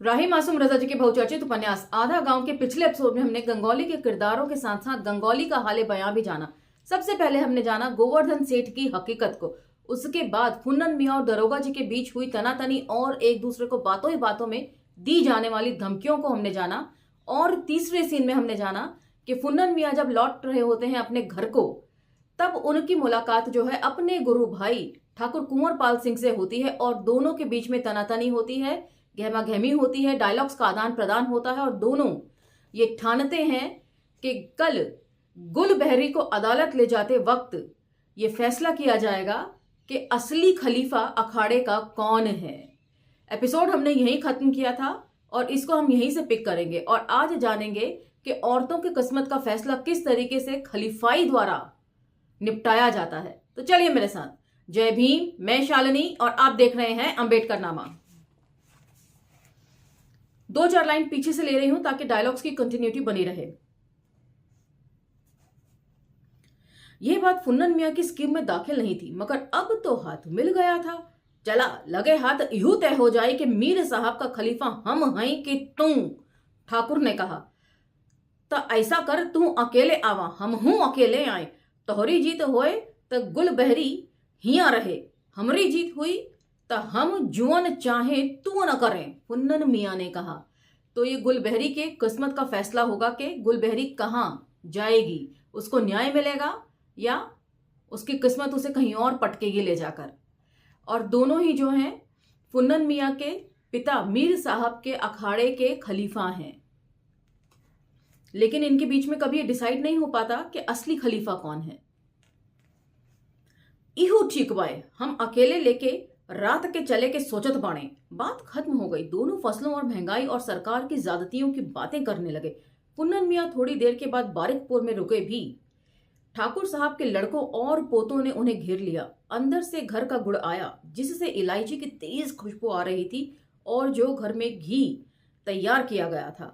राही मासूम रजा जी के बहुचर्चित उपन्यास आधा गांव के पिछले एपिसोड में हमने गंगौली के किरदारों के साथ साथ गंगौली का हाले बयां भी जाना। सबसे पहले हमने जाना गोवर्धन सेठ की हकीकत को। उसके बाद फुन्नन मियां और दरोगा जी के बीच हुई तनातनी और एक दूसरे को बातों ही बातों में दी जाने वाली धमकियों को हमने जाना। और तीसरे सीन में हमने जाना कि फुन्नन मियां जब लौट रहे होते हैं अपने घर को, तब उनकी मुलाकात जो है अपने गुरु भाई ठाकुर कुंवर पाल सिंह से होती है और दोनों के बीच में तनातनी होती है, गहमा गहमी होती है, डायलॉग्स का आदान प्रदान होता है और दोनों ये ठानते हैं कि कल गुल बहरी को अदालत ले जाते वक्त ये फैसला किया जाएगा कि असली खलीफा अखाड़े का कौन है। एपिसोड हमने यहीं खत्म किया था और इसको हम यहीं से पिक करेंगे और आज जानेंगे कि औरतों की किस्मत का फैसला किस तरीके से खलीफाई द्वारा निपटाया जाता है। तो चलिए मेरे साथ। जय भीम, मैं शालिनी और आप देख रहे हैं अंबेडकर नामा। 2-4 लाइन पीछे से ले रही हूं ताकि डायलॉग्स की कंटिन्यूटी बनी रहे। यह बात फुन्नन मियां की स्कीम में दाखिल नहीं थी, मगर अब तो हाथ मिल गया था। चला लगे हाथ यूं तय हो जाए कि मीर साहब का खलीफा हम हैं कि तू। ठाकुर ने कहा, तो ऐसा कर, तू अकेले आवा, हम हूं अकेले आए। तोहरी जीत होए तो गुल बहरी हिया रहे, हमरी जीत हुई तो हम जुअन चाहे तू न करें, फुन्नन मियां ने कहा। तो ये गुलबहरी के किस्मत का फैसला होगा कि गुलबहरी कहां जाएगी, उसको न्याय मिलेगा या उसकी किस्मत उसे कहीं और पटकेगी ले जाकर। और दोनों ही जो हैं फुन्नन मियां के पिता मीर साहब के अखाड़े के खलीफा हैं, लेकिन इनके बीच में कभी डिसाइड नहीं हो पाता कि असली खलीफा कौन है। इहू ठीक बाय, हम अकेले लेके रात के चले के सोचत बाणे। बात खत्म हो गई। दोनों फसलों और महंगाई और सरकार की ज्यादतियों की बातें करने लगे। फुन्नन मियां थोड़ी देर के बाद बारिकपुर में रुके भी। ठाकुर साहब के लड़कों और पोतों ने उन्हें घेर लिया। अंदर से घर का गुड़ आया जिससे इलायची की तेज खुशबू आ रही थी और जो घर में घी तैयार किया गया था।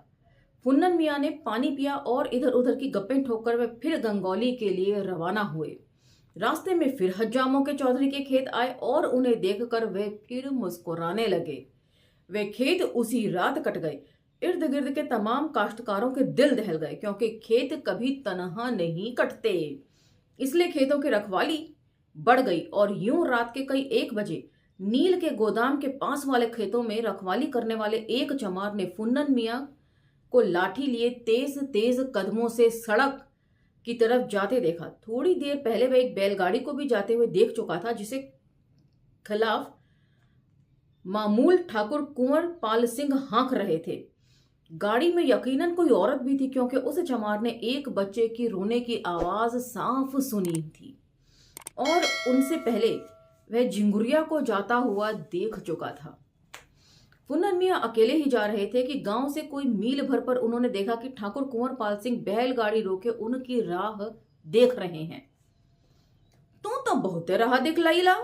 फुन्नन मियां ने पानी पिया और इधर उधर की गप्पें ठोककर वे फिर गंगौली के लिए रवाना हुए। रास्ते में फिर हज्जामों के चौधरी के खेत आए और उन्हें देखकर वे फिर मुस्कुराने लगे। वे खेत उसी रात कट गए। इर्द गिर्द के तमाम काश्तकारों के दिल दहल गए, क्योंकि खेत कभी तनहा नहीं कटते, इसलिए खेतों की रखवाली बढ़ गई। और यूं रात के कई 1 बजे नील के गोदाम के पास वाले खेतों में रखवाली करने वाले एक चमार ने फुन्नन मियां को लाठी लिए तेज तेज कदमों से सड़क की तरफ जाते देखा। थोड़ी देर पहले वह एक बैलगाड़ी को भी जाते हुए देख चुका था, जिसे खिलाफ मामूल ठाकुर कुंवर पाल सिंह हाँक रहे थे। गाड़ी में यकीनन कोई औरत भी थी, क्योंकि उस चमार ने एक बच्चे की रोने की आवाज साफ सुनी थी और उनसे पहले वह झिंगुरिया को जाता हुआ देख चुका था। फुन्नन मियां अकेले ही जा रहे थे कि गांव से कोई मील भर पर उन्होंने देखा कि ठाकुर कुंवर पाल सिंह बैलगाड़ी रोके उनकी राह देख रहे हैं। तो बहुत राह दिखलाईला,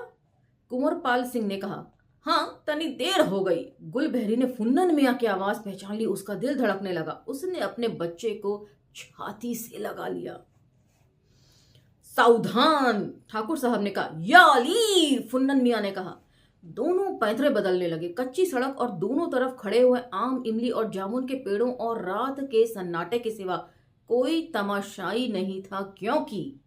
कुंवर पाल सिंह ने कहा। हाँ, तनी देर हो गई। गुलबहरी ने फुन्नन मियां की आवाज पहचान ली। उसका दिल धड़कने लगा। उसने अपने बच्चे को छाती से लगा लिया। सावधान, ठाकुर साहब ने कहा। या अली, फुन्नन मियां ने कहा। दोनों पैंतरे बदलने लगे। कच्ची सड़क और दोनों तरफ खड़े हुए आम, इमली और जामुन के पेड़ों और रात के सन्नाटे के सिवा कोई तमाशाई नहीं था, क्योंकि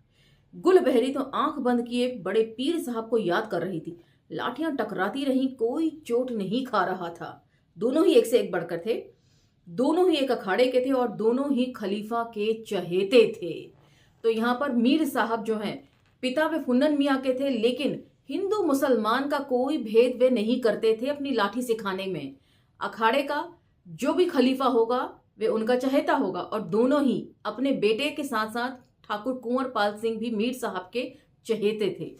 गुलबहरी तो आंख बंद किए बड़े पीर साहब को याद कर रही थी। लाठियां टकराती रहीं, कोई चोट नहीं खा रहा था। दोनों ही एक से एक बढ़कर थे। दोनों ही एक अखाड़े के थे और दोनों ही खलीफा के चहेते थे। तो यहां पर मीर साहब जो हैं पिता वे फुन्नन मियां के थे, लेकिन हिंदू मुसलमान का कोई भेद वे नहीं करते थे अपनी लाठी सिखाने में। अखाड़े का जो भी खलीफा होगा वे उनका चहेता होगा और दोनों ही अपने बेटे के साथ साथ ठाकुर कुंवर पाल सिंह भी मीर साहब के चहेते थे।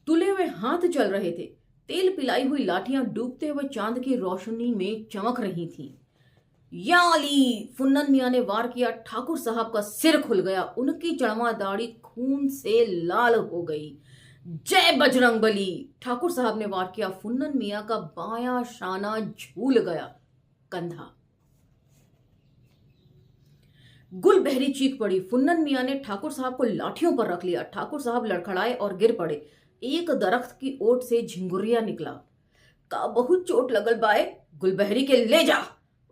तुले हुए हाथ चल रहे थे। तेल पिलाई हुई लाठियां डूबते हुए चांद की रोशनी में चमक रही थी। या अली, फुन्नन मियां ने वार किया। ठाकुर साहब का सिर खुल गया। उनकी चढ़वा दाढ़ी खून से लाल हो गई। जय बजरंग बली, ठाकुर साहब ने वार किया। फुन्नन मियां का बायां शाना झूल गया। कंधा। गुलबहरी चीख पड़ी। फुन्नन मियां ने ठाकुर साहब को लाठियों पर रख लिया। ठाकुर साहब लड़खड़ाए और गिर पड़े। एक दरख्त की ओट से झिंगुरिया निकला। का बहुत चोट लगल बाए, गुलबहरी के ले जा,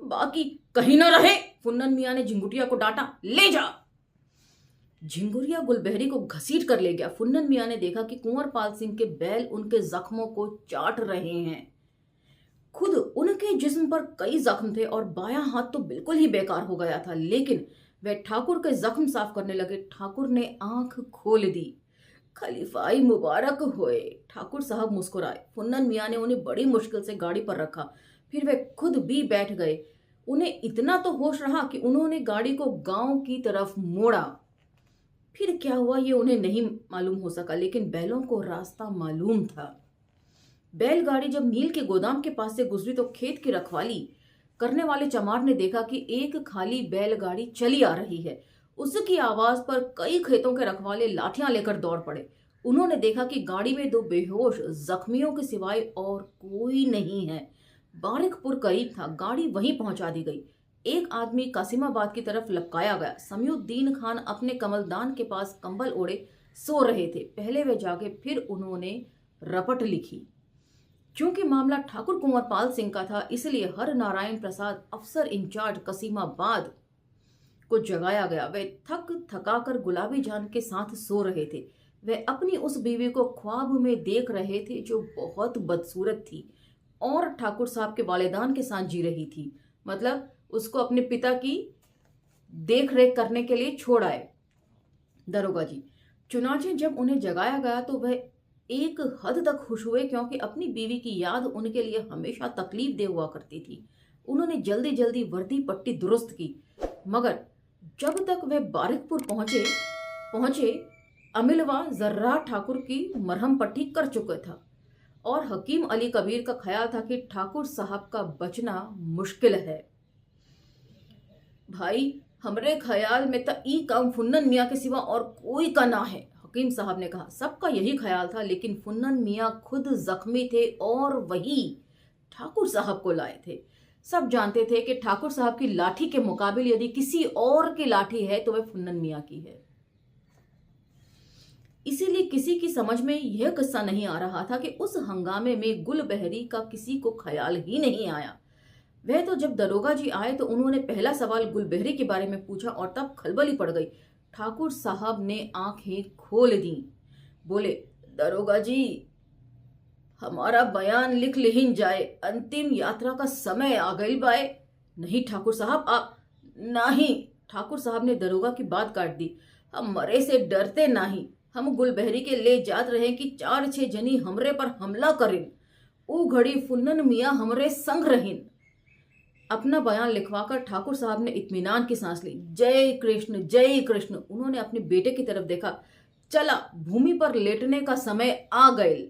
बाकी कहीं ना रहे। फुन्नन मियाँ ने झिंगुटिया को डांटा, ले जा। झिंगुरिया गुलबहरी को घसीट कर ले गया। फुन्नन मियाँ ने देखा कि कुंवर पाल सिंह के बैल उनके जख्मों को चाट रहे हैं। खुद उनके जिस्म पर कई जख्म थे और बायां हाथ तो बिल्कुल ही बेकार हो गया था, लेकिन वे ठाकुर के जख्म साफ करने लगे। ठाकुर ने आंख खोल दी। खलीफाई मुबारक होए। ठाकुर साहब मुस्कुराए। फुन्नन मियाँ ने उन्हें बड़ी मुश्किल से गाड़ी पर रखा, फिर वे खुद भी बैठ गए। उन्हें इतना तो होश रहा कि उन्होंने गाड़ी को गांव की तरफ मोड़ा। फिर क्या हुआ ये उन्हें नहीं मालूम हो सका, लेकिन बैलों को रास्ता मालूम था। बैलगाड़ी जब नील के गोदाम के पास से गुजरी तो खेत की रखवाली करने वाले चमार ने देखा कि एक खाली बैलगाड़ी चली आ रही है। उसकी आवाज पर कई खेतों के रखवाले लाठियां लेकर दौड़ पड़े। उन्होंने देखा कि गाड़ी में दो बेहोश जख्मियों के सिवाय और कोई नहीं है। बारिकपुर करीब था, गाड़ी वहीं पहुंचा दी गई। एक आदमी कासिमाबाद की तरफ लपकाया गया। समीउद्दीन खान अपने कमलदान के पास कंबल ओढ़े सो रहे थे। पहले वे जागे, फिर उन्होंने रपट लिखी। क्योंकि मामला ठाकुर कुंवर पाल सिंह का था, इसलिए हर नारायण प्रसाद अफसर इंचार्ज कसीमाबाद को जगाया गया। वे थक थकाकर गुलाबी जान के साथ सो रहे थे। वे अपनी उस बीवी को ख्वाब में देख रहे थे जो बहुत बदसूरत थी और ठाकुर साहब के वालिदान के साथ जी रही थी। मतलब उसको अपने पिता की देख रेख करने के लिए छोड़ आए दरोगा जी। चुनाचे जब उन्हें जगाया गया तो वह एक हद तक खुश हुए, क्योंकि अपनी बीवी की याद उनके लिए हमेशा तकलीफ दे हुआ करती थी। उन्होंने जल्दी जल्दी वर्दी पट्टी दुरुस्त की, मगर जब तक वे बारिकपुर पहुंचे अमिलवा जर्रा ठाकुर की मरहम पट्टी कर चुका था और हकीम अली कबीर का ख्याल था कि ठाकुर साहब का बचना मुश्किल है। भाई, हमरे ख्याल में तो ई काम फुन्नन मियाँ के सिवा और कोई का ना है, हकीम साहब ने कहा। सबका यही ख्याल था, लेकिन फुन्नन मियाँ खुद जख्मी थे और वही ठाकुर साहब को लाए थे। सब जानते थे कि ठाकुर साहब की लाठी के मुकाबले यदि किसी और की लाठी है तो वह फुन्नन मियाँ की है। इसीलिए किसी की समझ में यह किस्सा नहीं आ रहा था कि उस हंगामे में गुलबहरी का किसी को ख्याल ही नहीं आया। वह तो जब दरोगा जी आए तो उन्होंने पहला सवाल गुलबहरी के बारे में पूछा और तब खलबली पड़ गई। ठाकुर साहब ने आंखें खोल दी। बोले, दरोगा जी, हमारा बयान लिख लिहिन जाए, अंतिम यात्रा का समय आ गई बाय। नहीं ठाकुर साहब, आप नहीं। ठाकुर साहब ने दरोगा की बात काट दी। हम मरे से डरते नहीं। हम गुलबहरी के ले जात रहे कि 4-6 जनी हमरे पर हमला करें। ऊ घड़ी फुन्नन मियाँ हमरे संग रहीन। अपना बयान लिखवाकर ठाकुर साहब ने इत्मीनान की सांस ली। जय कृष्ण, जय कृष्ण। उन्होंने अपने बेटे की तरफ देखा। चला, भूमि पर लेटने का समय आ गए।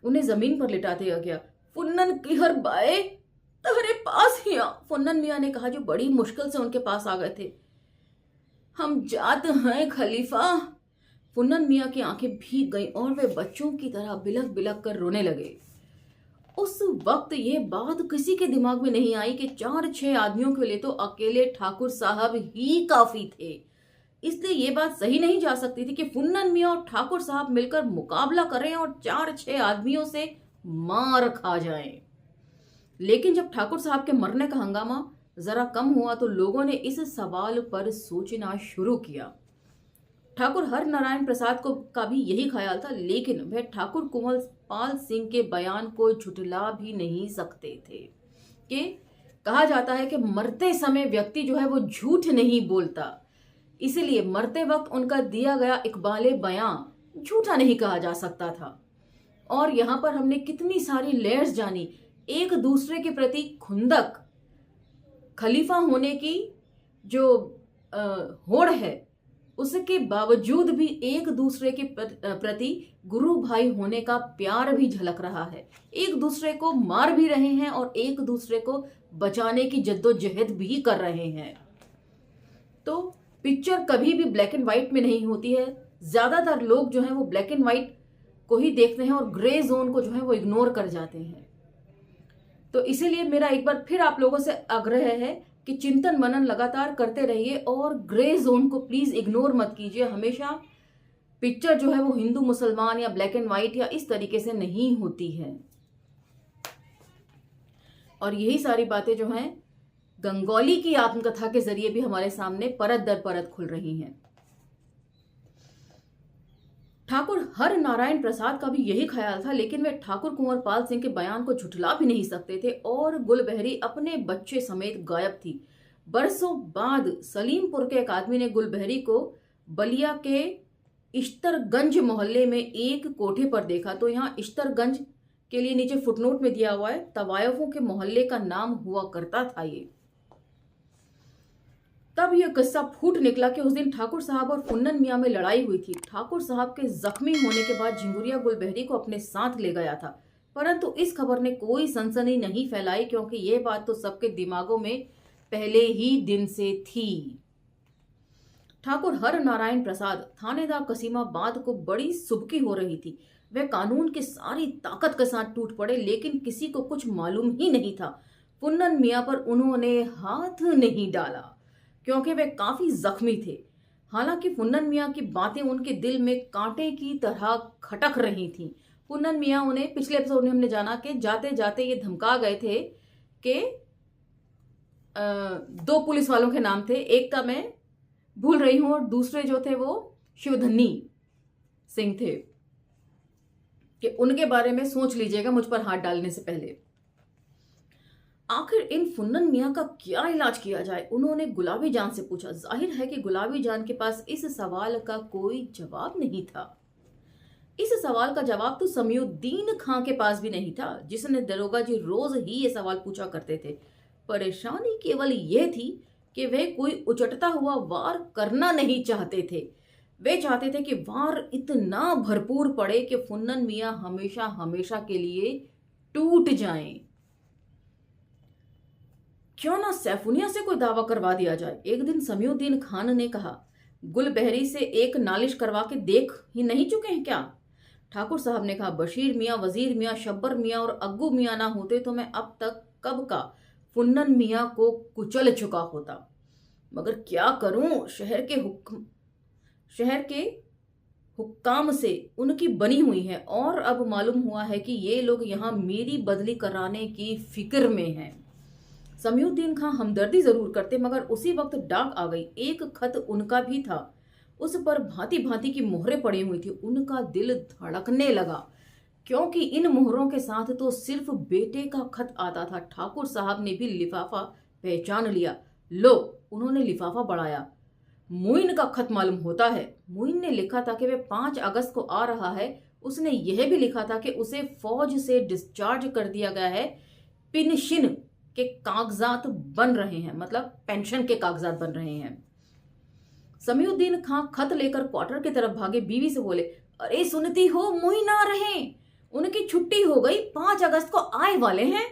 उन्हें जमीन पर लिटा दिया गया। फुन्नन किहर बाए तहरे पास ही आ, फुन्नन मियाँ ने कहा, जो बड़ी मुश्किल से उनके पास आ गए थे। हम जात हैं खलीफा। फुन्नन मियाँ की आंखें भीग गईं और वे बच्चों की तरह बिलख बिलख कर रोने लगे। उस वक्त ये बात किसी के दिमाग में नहीं आई कि 4-6 आदमियों के लिए तो अकेले ठाकुर साहब ही काफी थे। इसलिए ये बात सही नहीं जा सकती थी कि फुन्नन मियाँ और ठाकुर साहब मिलकर मुकाबला करें और 4-6 आदमियों से मार खा जाएं। लेकिन जब ठाकुर साहब के मरने का हंगामा जरा कम हुआ तो लोगों ने इस सवाल पर सोचना शुरू किया। ठाकुर हर नारायण प्रसाद को का भी यही ख्याल था, लेकिन वह ठाकुर कुंवर पाल सिंह के बयान को झुठला भी नहीं सकते थे। कि कहा जाता है कि मरते समय व्यक्ति जो है वो झूठ नहीं बोलता, इसलिए मरते वक्त उनका दिया गया इकबाले बयान झूठा नहीं कहा जा सकता था। और यहाँ पर हमने कितनी सारी लेयर्स जानी। एक दूसरे के प्रति खुंदक, खलीफा होने की जो होड़ है, उसके बावजूद भी एक दूसरे के प्रति गुरु भाई होने का प्यार भी झलक रहा है। एक दूसरे को मार भी रहे हैं और एक दूसरे को बचाने की जद्दोजहद भी कर रहे हैं। तो पिक्चर कभी भी ब्लैक एंड व्हाइट में नहीं होती है। ज्यादातर लोग जो हैं वो ब्लैक एंड व्हाइट को ही देखते हैं और ग्रे जोन को जो है वो इग्नोर कर जाते हैं। तो इसीलिए मेरा एक बार फिर आप लोगों से आग्रह है कि चिंतन मनन लगातार करते रहिए और ग्रे जोन को प्लीज इग्नोर मत कीजिए। हमेशा पिक्चर जो है वो हिंदू मुसलमान या ब्लैक एंड व्हाइट या इस तरीके से नहीं होती है। और यही सारी बातें जो हैं गंगौली की आत्मकथा के जरिए भी हमारे सामने परत दर परत खुल रही हैं। ठाकुर हर नारायण प्रसाद का भी यही ख्याल था, लेकिन वे ठाकुर कुंवर पाल सिंह के बयान को झुठला भी नहीं सकते थे और गुलबहरी अपने बच्चे समेत गायब थी। बरसों बाद सलीमपुर के एक आदमी ने गुलबहरी को बलिया के इश्तरगंज मोहल्ले में एक कोठे पर देखा। तो यहाँ इश्तरगंज के लिए नीचे फुटनोट में दिया हुआ है, तवायफों के मोहल्ले का नाम हुआ करता था ये। तब यह किस्सा फूट निकला कि उस दिन ठाकुर साहब और फुन्नन मियाँ में लड़ाई हुई थी। ठाकुर साहब के जख्मी होने के बाद झिंगुरिया गुलबहरी को अपने साथ ले गया था, परंतु इस खबर ने कोई सनसनी नहीं फैलाई क्योंकि यह बात तो सबके दिमागों में पहले ही दिन से थी। ठाकुर हर नारायण प्रसाद थानेदार कसीमाबाद को बड़ी सुबकी हो रही थी। वे कानून की सारी ताकत के साथ टूट पड़े, लेकिन किसी को कुछ मालूम ही नहीं था। फुन्नन मियाँ पर उन्होंने हाथ नहीं डाला क्योंकि वे काफी जख्मी थे। हालांकि फुन्नन मियाँ की बातें उनके दिल में कांटे की तरह खटक रही थीं। फुन्नन मियाँ उन्हें पिछले एपिसोड में हमने जाना कि जाते जाते ये धमका गए थे कि 2 पुलिस वालों के नाम थे, एक का मैं भूल रही हूं और दूसरे जो थे वो शिवधनी सिंह थे, कि उनके बारे में सोच लीजिएगा मुझ पर हाथ डालने से पहले। आखिर इन फुन्नन मियाँ का क्या इलाज किया जाए, उन्होंने गुलाबी जान से पूछा। जाहिर है कि गुलाबी जान के पास इस सवाल का कोई जवाब नहीं था। इस सवाल का जवाब तो समीउद्दीन खां के पास भी नहीं था, जिसने दरोगा जी रोज ही ये सवाल पूछा करते थे। परेशानी केवल यह थी कि वे कोई उचटता हुआ वार करना नहीं चाहते थे। वे चाहते थे कि वार इतना भरपूर पड़े कि फुन्नन मियाँ हमेशा हमेशा के लिए टूट जाएं। क्यों ना सैफुनिया से कोई दावा करवा दिया जाए। एक दिन समीउद्दीन खान ने कहा, गुलबहरी से एक नालिश करवा के देख ही नहीं चुके हैं क्या? ठाकुर साहब ने कहा, बशीर मियाँ, वजीर मियाँ, शब्बर मियाँ और अग्गू मियाँ ना होते तो मैं अब तक कब का फुन्नन मियाँ को कुचल चुका होता। मगर क्या करूं, शहर के हुक्काम से उनकी बनी हुई है और अब मालूम हुआ है कि ये लोग यहाँ मेरी बदली कराने की फिक्र में हैं। समीउद्दीन खां हमदर्दी जरूर करते, मगर उसी वक्त डाक आ गई। एक खत उनका भी था, उस पर भांति भांति की मोहरें पड़ी हुई थी। उनका दिल धड़कने लगा क्योंकि इन मोहरों के साथ तो सिर्फ बेटे का खत आता था। ठाकुर साहब ने भी लिफाफा पहचान लिया। लो, उन्होंने लिफाफा बढ़ाया। मोइन का खत मालूम होता है। मोइन ने लिखा था कि वे 5 अगस्त को आ रहा है। उसने यह भी लिखा था कि उसे फौज से डिस्चार्ज कर दिया गया है। पेंशन के कागजात बन रहे हैं, मतलब पेंशन के कागजात बन रहे हैं। समीउद्दीन खां खत लेकर क्वार्टर की तरफ भागे। बीवी से बोले, अरे सुनती हो, मोइन आ रहे हैं, उनकी छुट्टी हो गई, 5 अगस्त को आए वाले हैं।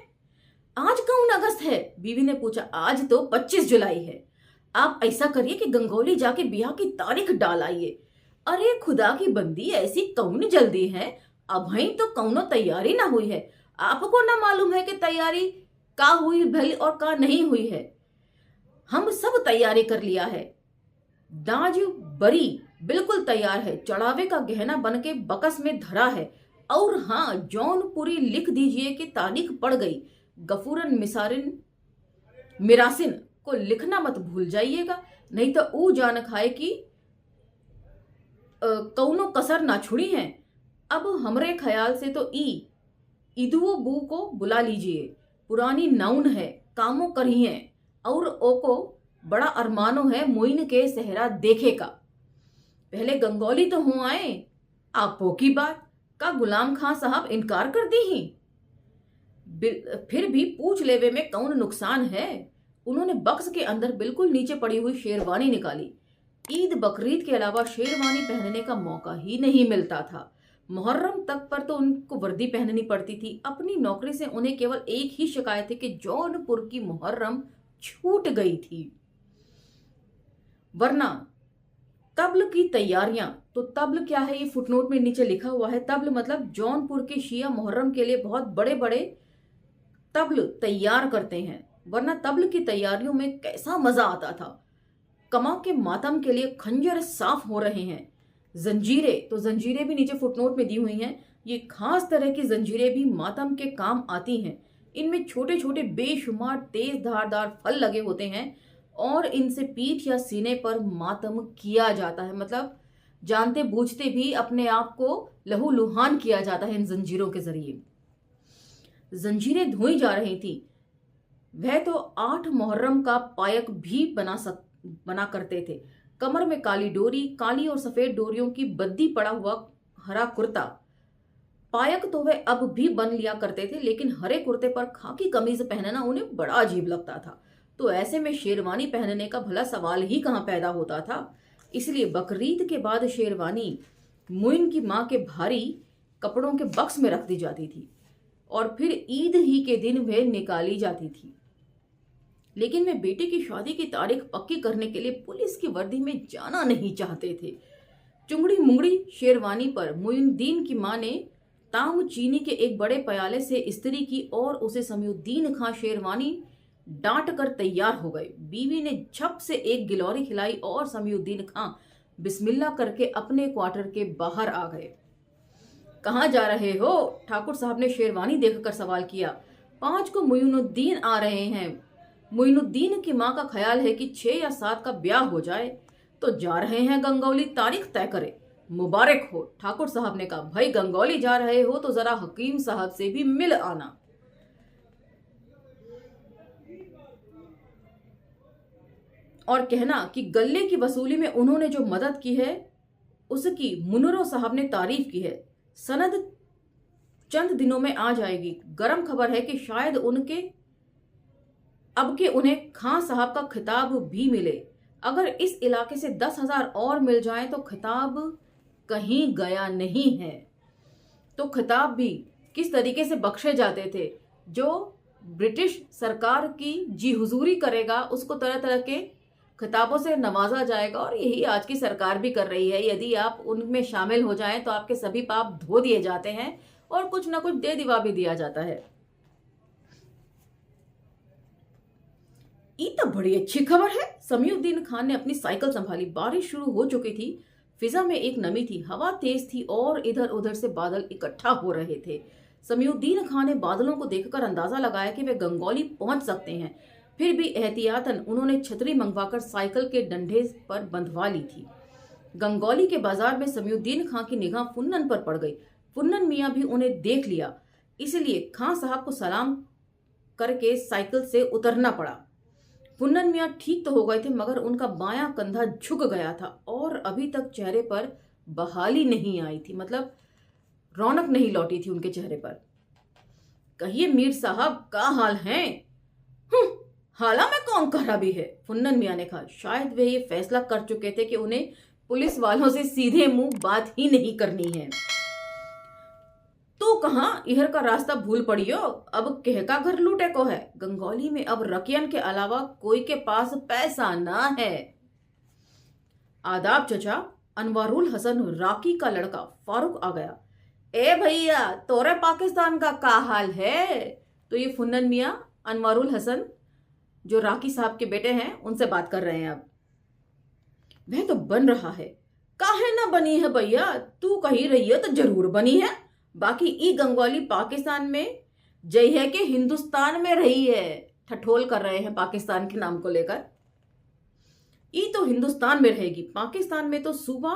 आज कौन अगस्त है? बीवी ने पूछा। आज तो 25 जुलाई है। आप ऐसा करिए कि गंगौली जाके ब्याह की तारीख डाल आइए। अरे खुदा की बंदी, ऐसी कौन जल्दी है? अब ही तो कौनो तैयारी ना हुई है। आपको ना मालूम है कि तैयारी का हुई भली और का नहीं हुई है? हम सब तैयारी कर लिया है। दाज बरी बिल्कुल तैयार है, चढ़ावे का गहना बन के बकस में धरा है। और हाँ, जौनपुरी लिख दीजिए कि तारीख पड़ गई। गफूरन मिरासिन को लिखना मत भूल जाइएगा, नहीं तो ऊ जान खाए कि कौनो कसर ना छुड़ी है। अब हमरे ख्याल से तो ईदुओ बू को बुला लीजिए, पुरानी नाउन है, कामों करी है और ओको बड़ा अरमानो है मोइन के सहरा देखे का। पहले गंगौली तो हो आए, आपो की बात का गुलाम खां साहब इनकार कर दी ही। फिर भी पूछ लेवे में कौन नुकसान है। उन्होंने बक्स के अंदर बिल्कुल नीचे पड़ी हुई शेरवानी निकाली। ईद बकरीद के अलावा शेरवानी पहनने का मौका ही नहीं मिलता था। मुहर्रम तक पर तो उनको वर्दी पहननी पड़ती थी। अपनी नौकरी से उन्हें केवल एक ही शिकायत थी कि जौनपुर की मुहर्रम छूट गई थी। वरना तब्ल की तैयारियां, तो तब्ल क्या है ये फुटनोट में नीचे लिखा हुआ है। तब्ल मतलब जौनपुर के शिया मुहर्रम के लिए बहुत बड़े बड़े तब्ल तैयार करते हैं। वरना तब्ल की तैयारियों में कैसा मजा आता था। कमा के मातम के लिए खंजर साफ हो रहे हैं। जंजीरें, तो जंजीरें भी नीचे फुटनोट में दी हुई हैं। ये खास तरह की जंजीरें भी मातम के काम आती हैं। इनमें छोटे छोटे बेशुमार तेज धारदार फल लगे होते हैं और इनसे पीठ या सीने पर मातम किया जाता है। मतलब जानते बूझते भी अपने आप को लहूलुहान किया जाता है इन जंजीरों के जरिए। जंजीरें धोई जा रही थी। वह तो 8 मुहर्रम का पायक भी बना करते थे। कमर में काली डोरी, काली और सफेद डोरियों की बद्दी पड़ा हुआ हरा कुर्ता। पायक तो वे अब भी बन लिया करते थे, लेकिन हरे कुर्ते पर खाकी कमीज पहनना उन्हें बड़ा अजीब लगता था। तो ऐसे में शेरवानी पहनने का भला सवाल ही कहां पैदा होता था। इसलिए बकरीद के बाद शेरवानी मुइन की मां के भारी कपड़ों के बक्स में रख दी जाती थी और फिर ईद ही के दिन वह निकाली जाती थी। लेकिन वे बेटे की शादी की तारीख पक्की करने के लिए पुलिस की वर्दी में जाना नहीं चाहते थे। चुंगड़ी मुंगड़ी शेरवानी पर मुइनुद्दीन की मां ने ताम चीनी के एक बड़े प्याले से इस्त्री की और उसे समीउद्दीन खां शेरवानी डांट कर तैयार हो गए। बीवी ने झप से एक गिलौरी खिलाई और समीउद्दीन खां बिस्मिल्लाह करके अपने क्वार्टर के बाहर आ गए। कहाँ जा रहे हो? ठाकुर साहब ने शेरवानी देखकर सवाल किया। 5 को मुइनुद्दीन आ रहे हैं। मुइनुद्दीन की मां का ख्याल है कि 6 या 7 का ब्याह हो जाए, तो जा रहे हैं गंगौली, तारीख तय करे। मुबारक हो, ठाकुर साहब ने कहा। भाई गंगौली जा रहे हो तो जरा हकीम साहब से भी मिल आना। और कहना कि गल्ले की वसूली में उन्होंने जो मदद की है उसकी मुनरो साहब ने तारीफ की है। सनद चंद दिनों में आ जाएगी। गरम खबर है कि शायद उन्हें खां साहब का खिताब भी मिले। अगर इस इलाके से 10,000 और मिल जाएं तो खिताब कहीं गया नहीं है। तो खिताब भी किस तरीके से बख्शे जाते थे। जो ब्रिटिश सरकार की जी हुजूरी करेगा उसको तरह तरह के खिताबों से नवाजा जाएगा, और यही आज की सरकार भी कर रही है। यदि आप उनमें शामिल हो जाएं तो आपके सभी पाप धो दिए जाते हैं और कुछ ना कुछ दे दिवा भी दिया जाता है। ये तो बड़ी अच्छी खबर है। समीउद्दीन खान ने अपनी साइकिल संभाली। बारिश शुरू हो चुकी थी। फिजा में एक नमी थी, हवा तेज थी और इधर उधर से बादल इकट्ठा हो रहे थे। समीउद्दीन खान ने बादलों को देखकर अंदाजा लगाया कि वे गंगौली पहुंच सकते हैं। फिर भी एहतियातन उन्होंने छतरी मंगवाकर साइकिल के डंडे पर बंधवा ली थी। गंगौली के बाजार में समीउद्दीन खान की निगाह फुन्नन पर पड़ गई। फुन्नन मियाँ भी उन्हें देख लिया, इसलिए खां साहब को सलाम करके साइकिल से उतरना पड़ा। फुन्नन मियाँ ठीक तो हो गए थे, मगर उनका बायां कंधा झुक गया था और अभी तक चेहरे पर बहाली नहीं आई थी। मतलब रौनक नहीं लौटी थी उनके चेहरे पर। कहिए मीर साहब, का हाल है? हाला में कौन कह रहा भी है? फुन्नन मियाँ ने कहा। शायद वे ये फैसला कर चुके थे कि उन्हें पुलिस वालों से सीधे मुंह बात ही नहीं करनी है। तो कहाँ इहर का रास्ता भूल पड़ियो, अब कह का घर लूटे को है। गंगौली में अब रकियन के अलावा कोई के पास पैसा ना है। आदाब चचा। अनवारुल हसन राकी का लड़का फारूक आ गया। ए भैया, तोरे पाकिस्तान का हाल है? तो ये फुन्नन मियाँ अनवारुल हसन जो राकी साहब के बेटे हैं उनसे बात कर रहे हैं। अब वह तो बन रहा है। काहे ना बनी है भैया, तू कही रही है तो जरूर बनी है। बाकी ई गंगौली पाकिस्तान में जय है कि हिंदुस्तान में रही है। ठठोल कर रहे हैं पाकिस्तान के नाम को लेकर। ई तो हिंदुस्तान में रहेगी। पाकिस्तान में तो सूबा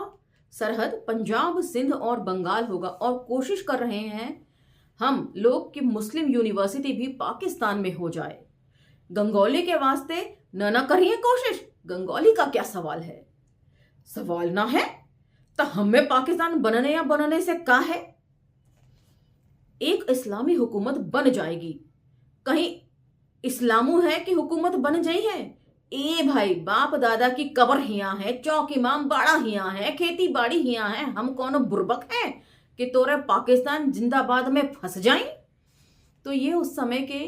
सरहद पंजाब, सिंध और बंगाल होगा, और कोशिश कर रहे हैं हम लोग कि मुस्लिम यूनिवर्सिटी भी पाकिस्तान में हो जाए। गंगौली के वास्ते न करिए कोशिश। गंगौली का क्या सवाल है? सवाल ना है तो हमें पाकिस्तान बनने या बनने से का है? एक इस्लामी हुकूमत बन जाएगी। कहीं इस्लामू है कि हुकूमत बन जाई है? ए भाई, बाप दादा की कब्र हियां है, चौक इमाम बाड़ा हियां है, खेती बाड़ी हियां है। हम कौन बुर्बक हैं कि तोरे पाकिस्तान जिंदाबाद में फंस जाएं? तो ये उस समय के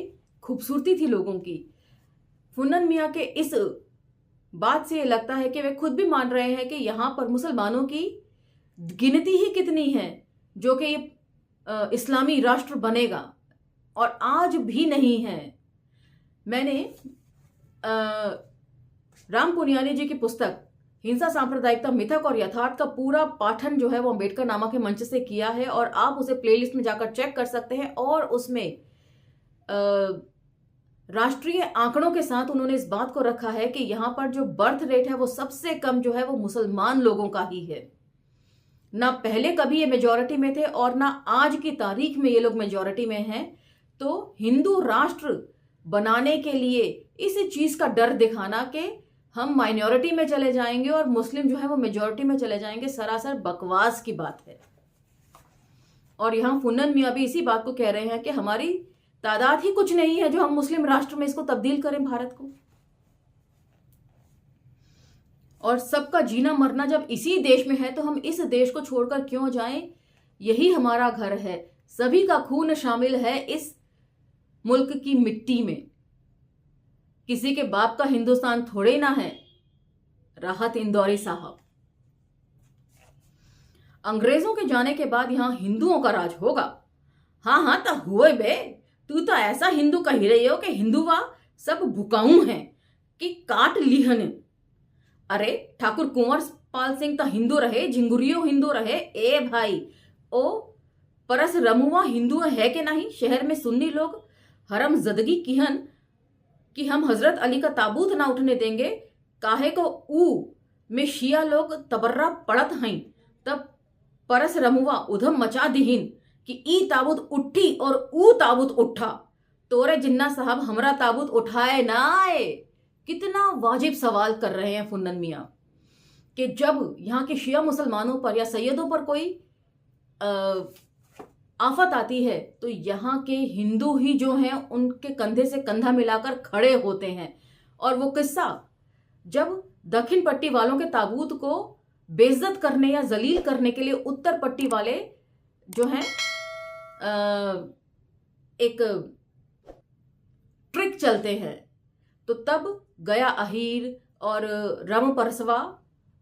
खूबसूरती थी लोगों की। फुन्नन मियाँ के इस बात से लगता है कि वे खुद भी मान रहे हैं कि यहाँ पर मुसलमानों की गिनती ही कितनी है जो कि ये इस्लामी राष्ट्र बनेगा, और आज भी नहीं है। मैंने राम पुनियानी जी की पुस्तक हिंसा, सांप्रदायिकता, मिथक और यथार्थ का पूरा पाठन जो है वो अम्बेडकर नामा के मंच से किया है, और आप उसे प्लेलिस्ट में जाकर चेक कर सकते हैं। और उसमें राष्ट्रीय आंकड़ों के साथ उन्होंने इस बात को रखा है कि यहां पर जो बर्थ रेट है वो सबसे कम जो है वो मुसलमान लोगों का ही है। ना पहले कभी ये मेजॉरिटी में थे और ना आज की तारीख में ये लोग मेजॉरिटी में हैं। तो हिंदू राष्ट्र बनाने के लिए इस चीज का डर दिखाना कि हम माइनॉरिटी में चले जाएंगे और मुस्लिम जो है वो मेजॉरिटी में चले जाएंगे, सरासर बकवास की बात है। और यहां फुन्नन मियां भी इसी बात को कह रहे हैं कि हमारी तादाद ही कुछ नहीं है जो हम मुस्लिम राष्ट्र में इसको तब्दील करें भारत को। और सबका जीना मरना जब इसी देश में है तो हम इस देश को छोड़कर क्यों जाएं? यही हमारा घर है, सभी का खून शामिल है इस मुल्क की मिट्टी में। किसी के बाप का हिंदुस्तान थोड़े ना है। राहत इंदौरी साहब, अंग्रेजों के जाने के बाद यहां हिंदुओं का राज होगा। हाँ हाँ तो हुए बे, तू तो ऐसा हिंदू कही रही हो कि हिंदुआ सब भुकाऊ हैं कि काट लिहन। अरे ठाकुर कुंवर पाल सिंह तो हिंदू रहे, झिंगुरियो हिंदू रहे। ए भाई ओ परस रमुआ हिंदू है कि नहीं? शहर में सुन्नी लोग हरम जदगी किहन कि हम हजरत अली का ताबूत ना उठने देंगे, काहे को ऊ में शिया लोग तबर्रा पड़त हैं। तब परस रमुआ उधम मचा दिहिन कि ई ताबूत उठी और ऊ ताबूत उठा। तोरे जिन्ना साहब हमरा ताबूत उठाए ना आए। कितना वाजिब सवाल कर रहे हैं फुन्नन मियां कि जब यहाँ के शिया मुसलमानों पर या सैयदों पर कोई आफत आती है तो यहाँ के हिंदू ही जो हैं उनके कंधे से कंधा मिलाकर खड़े होते हैं। और वो किस्सा जब दक्षिण पट्टी वालों के ताबूत को बेइज्जत करने या जलील करने के लिए उत्तर पट्टी वाले जो हैं एक ट्रिक चलते हैं, तो तब गया अहीर और रम परसवा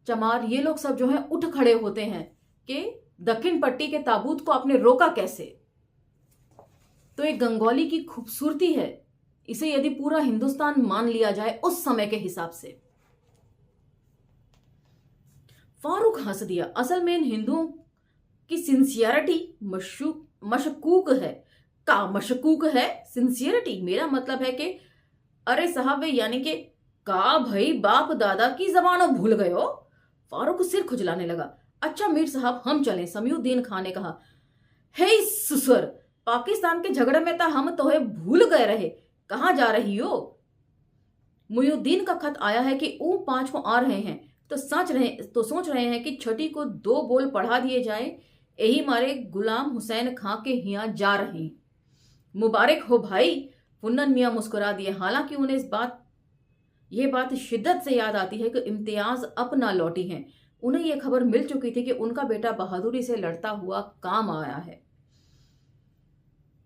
चमार ये लोग सब जो हैं उठ खड़े होते हैं कि दक्षिण पट्टी के ताबूत को आपने रोका कैसे। तो एक गंगौली की खूबसूरती है, इसे यदि पूरा हिंदुस्तान मान लिया जाए उस समय के हिसाब से। फारूक हंस दिया। असल में इन हिंदुओं की सिंसियरिटी मशकूक है। का मशकूक है सिंसियरिटी? मेरा मतलब है कि अरे साहब वे यानी कि का भाई बाप दादा की जबानों भूल गए हो। फारूक सिर खुजलाने लगा। अच्छा मीर साहब हम चलें, समीउद्दीन खान ने कहा। हे सुसर, पाकिस्तान के झगड़े में तो हम तोहे भूल गए रहे, कहां जा रही हो? मुयुद्दीन का खत आया है कि ऊ 5 को आ रहे हैं, तो सोच रहे हैं कि छठी को 2 बोल पढ़ा दिए जाए। यही मारे गुलाम हुसैन खां के यहाँ जा रहे हैं। मुबारक हो भाई, फुन्नन मियां मुस्कुरा दिए। हालांकि उन्हें ये बात शिद्दत से याद आती है कि इम्तियाज अब ना लौटी हैं। उन्हें यह खबर मिल चुकी थी कि उनका बेटा बहादुरी से लड़ता हुआ काम आया है।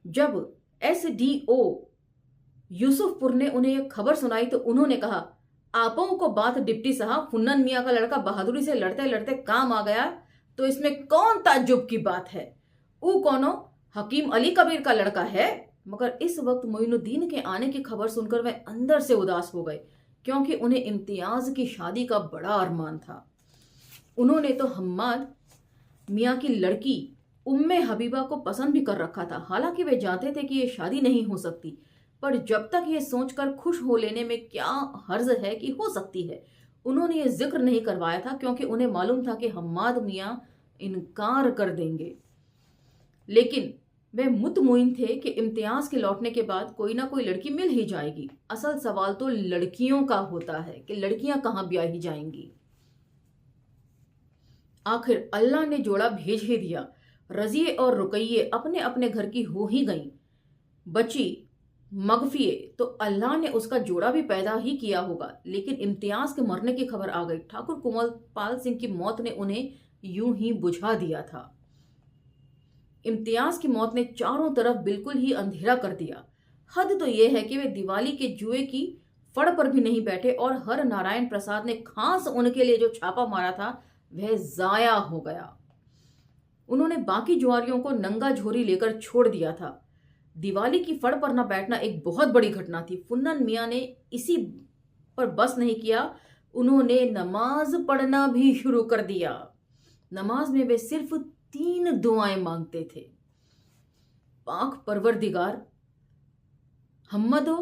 जब SDO यूसुफपुर ने उन्हें यह खबर सुनाई तो उन्होंने कहा, आपों को बात डिप्टी साहब, फुन्नन मियां का लड़का बहादुरी से लड़ते लड़ते काम आ गया तो इसमें कौन ताज्जुब की बात है? ऊ कौनो हकीम अली कबीर का लड़का है। मगर इस वक्त मोइनुद्दीन के आने की खबर सुनकर वह अंदर से उदास हो गए, क्योंकि उन्हें इम्तियाज की शादी का बड़ा अरमान था। उन्होंने तो हम्माद मियाँ की लड़की उम्मे हबीबा को पसंद भी कर रखा था। हालांकि वे जानते थे कि यह शादी नहीं हो सकती, पर जब तक ये सोचकर खुश हो लेने में क्या हर्ज है कि हो सकती है, उन्होंने ये जिक्र नहीं करवाया था, क्योंकि उन्हें मालूम था कि हम्माद मियाँ इनकार कर देंगे। लेकिन वे मुतमईन थे कि इम्तियाज के लौटने के बाद कोई ना कोई लड़की मिल ही जाएगी। असल सवाल तो लड़कियों का होता है कि लड़कियां कहाँ ब्याही जाएंगी। आखिर अल्लाह ने जोड़ा भेज ही दिया। रजिए और रुकैये अपने अपने घर की हो ही गईं। बची मगफिए तो अल्लाह ने उसका जोड़ा भी पैदा ही किया होगा। लेकिन इम्तियाज के मरने की खबर आ गई। ठाकुर कुंवर पाल सिंह की मौत ने उन्हें यूं ही बुझा दिया था। इम्तियाज की मौत ने चारों तरफ बिल्कुल ही अंधेरा कर दिया। हद तो यह है कि वे दिवाली के जुए की फड़ पर भी नहीं बैठे और हर नारायण प्रसाद ने खास उनके लिए जो छापा मारा था वह जाया हो गया। उन्होंने बाकी जुआरियों को नंगा झोरी लेकर छोड़ दिया था। दिवाली की फड़ पर न बैठना एक बहुत बड़ी घटना थी। फुन्नन मियाँ ने इसी पर बस नहीं किया, उन्होंने नमाज पढ़ना भी शुरू कर दिया। नमाज में वे सिर्फ 3 दुआएं मांगते थे। पाक परवरदिगार, हमदो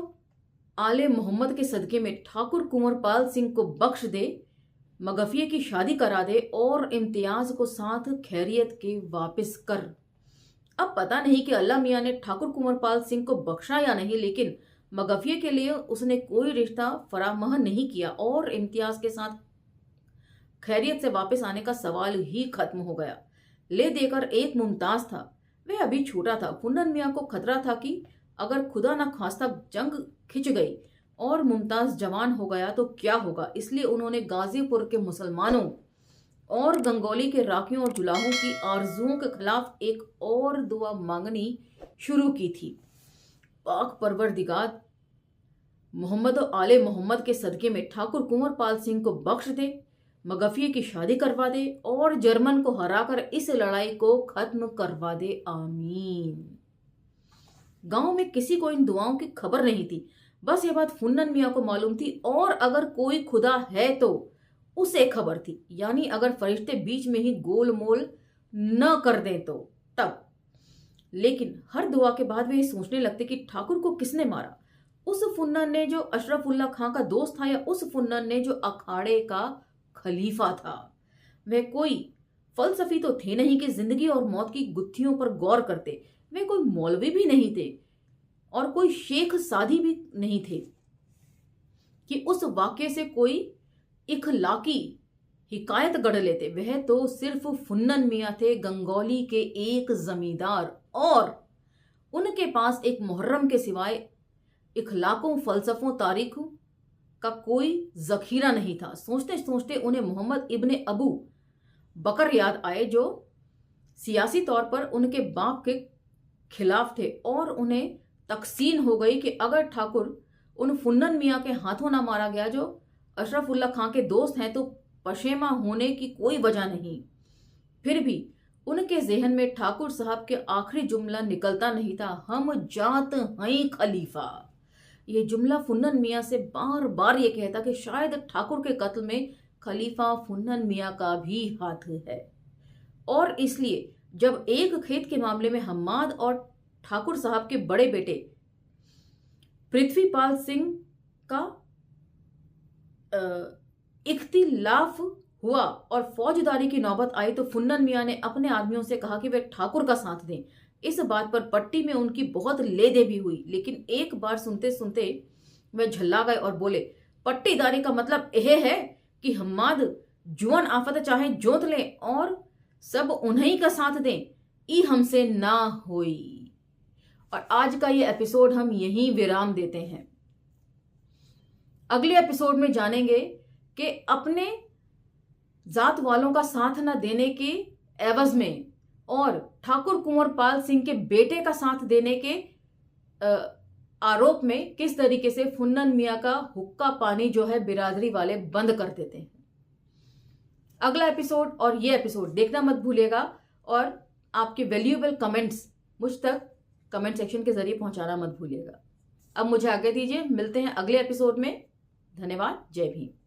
आले मोहम्मद के सदके में ठाकुर कुंवरपाल सिंह को बख्श दे, मगफिये की शादी करा दे और इम्तियाज को साथ खैरियत के वापस कर। अब पता नहीं कि अल्लाह मियाँ ने ठाकुर कुंवरपाल सिंह को बख्शा या नहीं, लेकिन मगफिये के लिए उसने कोई रिश्ता फरामह नहीं किया और इम्तियाज के साथ खैरियत से वापस आने का सवाल ही खत्म हो गया। ले देकर एक मुमताज था, वह अभी छोटा था। फुन्नन मियाँ को खतरा था कि अगर खुदा न खास्ता जंग खिंच गई और मुमताज जवान हो गया तो क्या होगा। इसलिए उन्होंने गाजीपुर के मुसलमानों और गंगौली के राखियों और जुलाहों की आरजुओं के खिलाफ एक और दुआ मांगनी शुरू की थी। पाक परवरदिगार मोहम्मद आले मोहम्मद के सदके में ठाकुर कुंवरपाल सिंह को बख्श दे, मगफिये की शादी करवा दे और जर्मन को हराकर इस लड़ाई को खत्म करवा दे, आमीन। गांव में किसी को इन दुआओं की खबर नहीं थी। बस ये बात फुन्नन मियाँ को मालूम थी, और अगर कोई खुदा है तो उसे खबर थी, यानी अगर फरिश्ते बीच में ही गोलमोल न कर दें तो तब। लेकिन हर दुआ के बाद वे सोचने लगते कि ठाकुर को किसने मारा, उस फुन्नन ने जो अशरफुल्ला खां का दोस्त था या उस फुन्नन ने जो अखाड़े का खलीफा था। वे कोई फलसफी तो थे नहीं कि जिंदगी और मौत की गुत्थियों पर गौर करते। वे कोई मौलवी भी नहीं थे और कोई शेख सादी भी नहीं थे कि उस वाक्य से कोई इखलाकी हिकायत गढ़ लेते। वह तो सिर्फ फुन्नन मियाँ थे, गंगौली के एक जमींदार, और उनके पास एक मुहर्रम के सिवाय इखलाकों, फलसफों, तारीखों का कोई जखीरा नहीं था। सोचते सोचते उन्हें मोहम्मद इब्ने अबू बकर याद आए, जो सियासी तौर पर उनके बाप के खिलाफ थे, और उन्हें तकसीन हो गई कि अगर ठाकुर उन फुन्नन मियाँ के हाथों ना मारा गया जो अशरफुल्ला खां के दोस्त हैं तो पशेमा होने की कोई वजह नहीं। फिर भी उनके जहन में ठाकुर साहब के आखिरी जुमला निकलता नहीं था, हम जात हैं खलीफा। ये जुमला फुन्नन मियाँ से बार बार ये कहता कि शायद ठाकुर के कत्ल में खलीफा फुन्नन मियाँ का भी हाथ है। और इसलिए जब एक खेत के मामले में हम्माद और ठाकुर साहब के बड़े बेटे पृथ्वीपाल सिंह का इख्तिलाफ हुआ और फौजदारी की नौबत आई तो फुन्नन मियाँ ने अपने आदमियों से कहा कि वे ठाकुर का साथ दें। इस बात पर पट्टी में उनकी बहुत लेदे भी हुई, लेकिन एक बार सुनते सुनते वे झल्ला गए और बोले, पट्टीदारी का मतलब यह है कि हम्माद जुआन आफत चाहे जोत लें और सब उन्हीं का साथ दें, ई हमसे ना होई। और आज का ये एपिसोड हम यहीं विराम देते हैं। अगले एपिसोड में जानेंगे कि अपने जात वालों का साथ न देने के एवज में और ठाकुर कुंवरपाल सिंह के बेटे का साथ देने के आरोप में किस तरीके से फुन्नन मियाँ का हुक्का पानी जो है बिरादरी वाले बंद कर देते हैं। अगला एपिसोड और ये एपिसोड देखना मत भूलिएगा, और आपके वैल्यूएबल कमेंट्स मुझ तक कमेंट सेक्शन के जरिए पहुंचाना मत भूलिएगा। अब मुझे आज्ञा दीजिए, मिलते हैं अगले एपिसोड में। धन्यवाद। जय भीम।